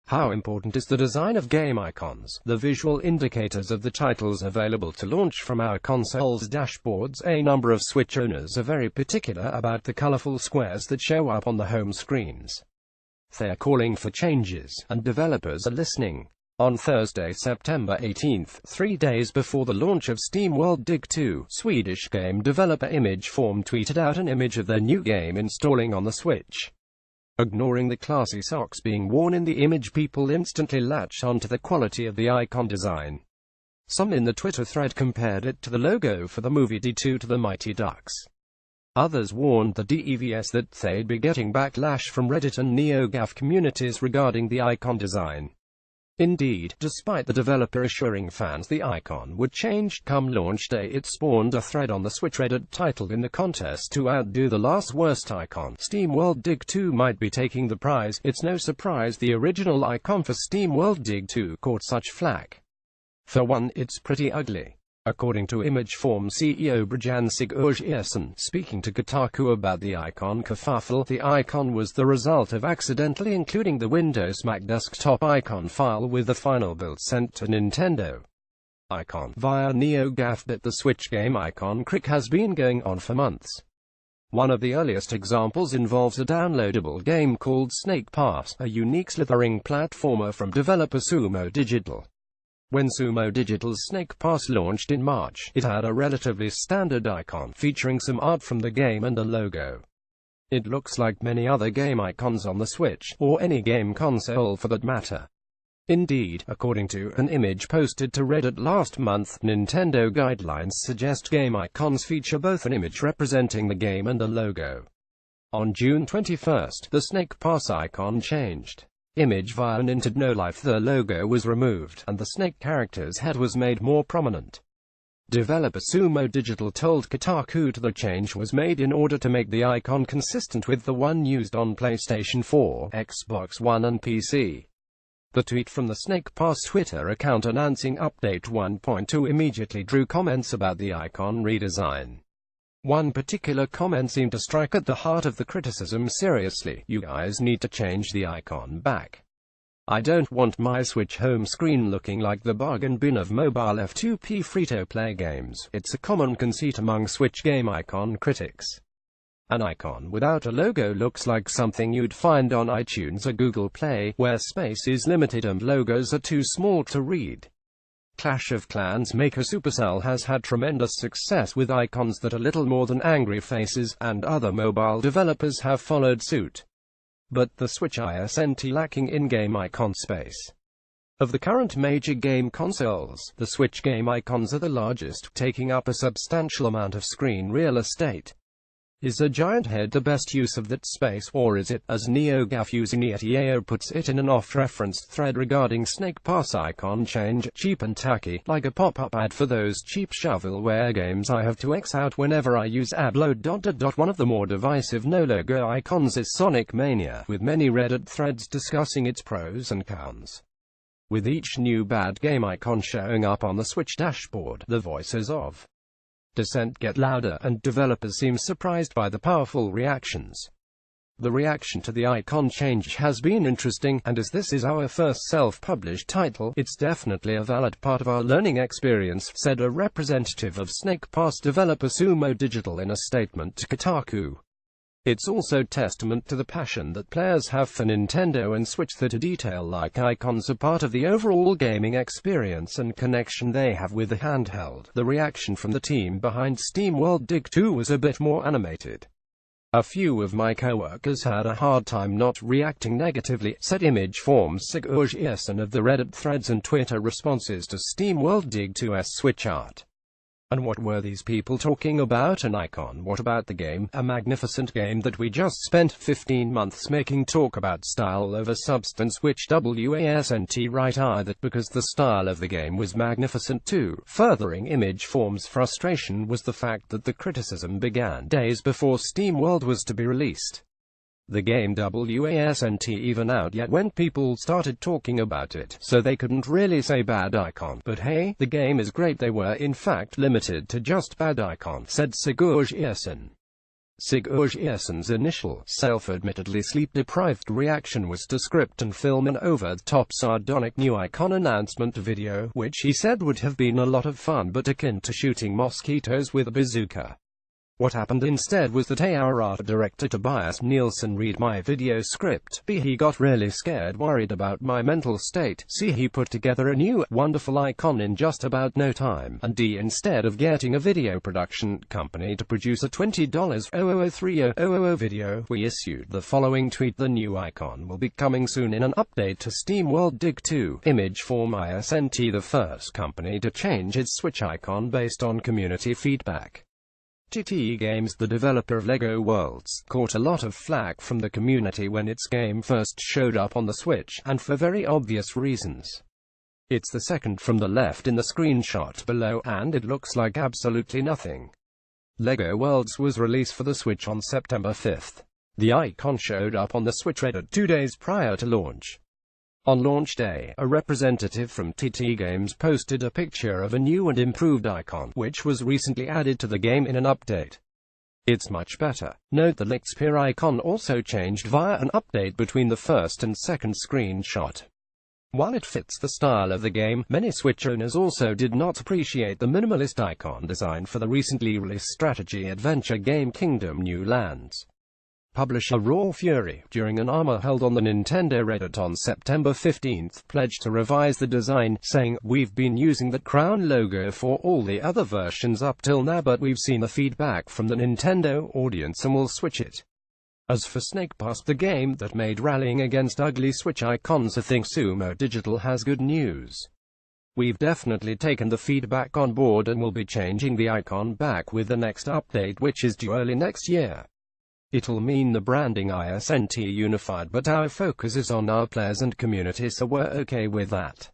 How important is the design of game icons? The visual indicators of the titles available to launch from our console's dashboards. A number of Switch owners are very particular about the colorful squares that show up on the home screens. They are calling for changes, and developers are listening. On Thursday, September 18th, 3 days before the launch of SteamWorld Dig 2, Swedish game developer Imageform tweeted out an image of their new game installing on the Switch. Ignoring the classy socks being worn in the image, people instantly latched onto the quality of the icon design. Some in the Twitter thread compared it to the logo for the movie D2 to the Mighty Ducks. Others warned the devs that they'd be getting backlash from Reddit and NeoGAF communities regarding the icon design. Indeed, despite the developer assuring fans the icon would change come launch day, it spawned a thread on the Switch Reddit titled "In the contest to outdo the last worst icon, SteamWorld Dig 2 might be taking the prize." It's no surprise the original icon for SteamWorld Dig 2 caught such flack. For one, it's pretty ugly. According to Imageform CEO Brajan Sigurdsson, speaking to Kotaku about the icon kerfuffle, the icon was the result of accidentally including the Windows Mac desktop icon file with the final build sent to Nintendo icon via NeoGAF. But the Switch game icon crick has been going on for months. One of the earliest examples involves a downloadable game called Snake Pass, a unique slithering platformer from developer Sumo Digital. When Sumo Digital's Snake Pass launched in March, it had a relatively standard icon, featuring some art from the game and a logo. It looks like many other game icons on the Switch, or any game console for that matter. Indeed, according to an image posted to Reddit last month, Nintendo guidelines suggest game icons feature both an image representing the game and a logo. On June 21st, the Snake Pass icon changed image via Nintendo Life. The logo was removed, and the snake character's head was made more prominent. Developer Sumo Digital told Kotaku the change was made in order to make the icon consistent with the one used on PlayStation 4, Xbox One and PC. The tweet from the Snake Pass Twitter account announcing Update 1.2 immediately drew comments about the icon redesign. One particular comment seemed to strike at the heart of the criticism. "Seriously, you guys need to change the icon back. I don't want my Switch home screen looking like the bargain bin of mobile F2P free-to-play games." It's a common conceit among Switch game icon critics. An icon without a logo looks like something you'd find on iTunes or Google Play, where space is limited and logos are too small to read. Clash of Clans maker Supercell has had tremendous success with icons that are little more than angry faces, and other mobile developers have followed suit. But the Switch isn't lacking in-game icon space. Of the current major game consoles, the Switch game icons are the largest, taking up a substantial amount of screen real estate. Is a giant head the best use of that space, or is it, as NeoGAF user Nietiao puts it in an oft-referenced thread regarding Snake Pass icon change, cheap and tacky, like a pop-up ad for those cheap shovelware games I have to X out whenever I use Adload. One of the more divisive no-logo icons is Sonic Mania, with many Reddit threads discussing its pros and cons. With each new bad game icon showing up on the Switch dashboard, the voices of dissent get louder, and developers seem surprised by the powerful reactions. The reaction to the icon change has been interesting, and as this is our first self-published title, it's definitely a valid part of our learning experience, said a representative of Snake Pass developer Sumo Digital in a statement to Kotaku. It's also testament to the passion that players have for Nintendo and Switch that a detail-like icons are part of the overall gaming experience and connection they have with the handheld. The reaction from the team behind SteamWorld Dig 2 was a bit more animated. "A few of my coworkers had a hard time not reacting negatively," said Imageform Sigurdsson of the Reddit threads and Twitter responses to SteamWorld Dig 2's Switch art. And what were these people talking about? An icon? What about the game? A magnificent game that we just spent 15 months making. Talk about style over substance, which wasn't right either, because the style of the game was magnificent too. Furthering Imageform's frustration was the fact that the criticism began days before SteamWorld was to be released. The game wasn't even out yet when people started talking about it, so they couldn't really say bad icon. But hey, the game is great. They were in fact limited to just bad icon, said Sigurdsson. Sigurd Ersen's initial, self-admittedly sleep-deprived reaction was to script and film an over-the-top sardonic new icon announcement video, which he said would have been a lot of fun but akin to shooting mosquitoes with a bazooka. What happened instead was that art director Tobias Nielsen read my video script. B. He got really scared, worried about my mental state. C. He put together a new, wonderful icon in just about no time. And D. Instead of getting a video production company to produce a $20,030 video, we issued the following tweet: the new icon will be coming soon in an update to SteamWorld Dig 2. Image form ISNT, the first company to change its Switch icon based on community feedback. TT Games, the developer of LEGO Worlds, caught a lot of flack from the community when its game first showed up on the Switch, and for very obvious reasons. It's the second from the left in the screenshot below, and it looks like absolutely nothing. LEGO Worlds was released for the Switch on September 5th. The icon showed up on the Switch Reddit 2 days prior to launch. On launch day, a representative from TT Games posted a picture of a new and improved icon, which was recently added to the game in an update. It's much better. Note the Lixpeer icon also changed via an update between the first and second screenshot. While it fits the style of the game, many Switch owners also did not appreciate the minimalist icon design for the recently released strategy adventure game Kingdom New Lands. Publisher Raw Fury, during an AMA held on the Nintendo Reddit on September 15th, pledged to revise the design, saying, "We've been using the crown logo for all the other versions up till now, but we've seen the feedback from the Nintendo audience and we'll switch it." As for Snake Pass, the game that made rallying against ugly Switch icons a thing, Sumo Digital has good news. "We've definitely taken the feedback on board and will be changing the icon back with the next update, which is due early next year. It'll mean the branding ISNT unified, but our focus is on our players and community, so we're okay with that."